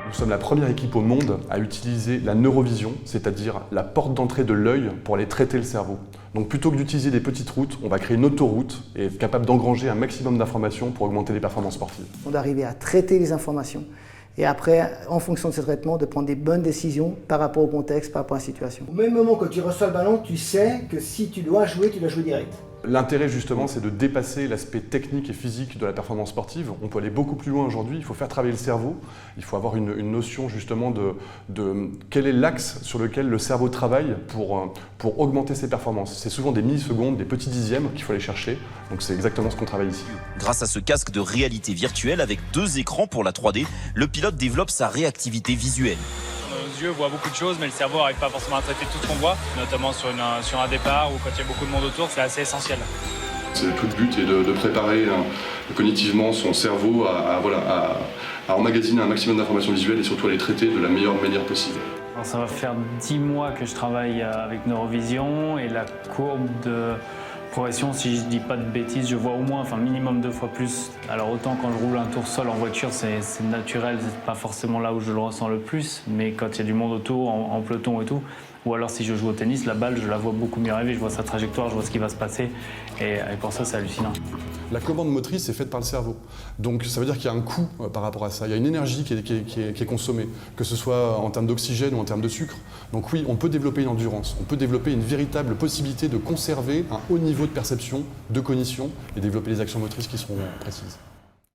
Nous sommes la première équipe au monde à utiliser la neurovision, c'est-à-dire la porte d'entrée de l'œil pour aller traiter le cerveau. Donc plutôt que d'utiliser des petites routes, on va créer une autoroute et être capable d'engranger un maximum d'informations pour augmenter les performances sportives. On doit arriver à traiter les informations et après, en fonction de ce traitement, de prendre des bonnes décisions par rapport au contexte, par rapport à la situation. Au même moment que tu reçois le ballon, tu sais que si tu dois jouer direct. L'intérêt justement, c'est de dépasser l'aspect technique et physique de la performance sportive. On peut aller beaucoup plus loin aujourd'hui, il faut faire travailler le cerveau, il faut avoir une notion justement de quel est l'axe sur lequel le cerveau travaille pour augmenter ses performances. C'est souvent des millisecondes, des petits dixièmes qu'il faut aller chercher, donc c'est exactement ce qu'on travaille ici. Grâce à ce casque de réalité virtuelle avec 2 écrans pour la 3D, le pilote développe sa réactivité visuelle. Nos yeux voient beaucoup de choses, mais le cerveau n'arrive pas forcément à traiter tout ce qu'on voit, notamment sur un départ ou quand il y a beaucoup de monde autour, c'est assez essentiel. Tout le but est de préparer cognitivement son cerveau à emmagasiner un maximum d'informations visuelles et surtout à les traiter de la meilleure manière possible. Alors ça va faire 10 mois que je travaille avec Neurovision et la courbe de progression, si je dis pas de bêtises, je vois au moins, minimum 2 fois plus. Alors autant quand je roule un tour seul en voiture, c'est naturel, c'est pas forcément là où je le ressens le plus, mais quand il y a du monde autour, en peloton et tout, ou alors si je joue au tennis, la balle, je la vois beaucoup mieux arriver, je vois sa trajectoire, je vois ce qui va se passer, et pour ça, c'est hallucinant. La commande motrice est faite par le cerveau, donc ça veut dire qu'il y a un coût par rapport à ça, il y a une énergie qui est consommée, que ce soit en termes d'oxygène ou en termes de sucre. Donc oui, on peut développer une endurance, on peut développer une véritable possibilité de conserver un haut niveau de perception, de cognition et développer des actions motrices qui seront précises.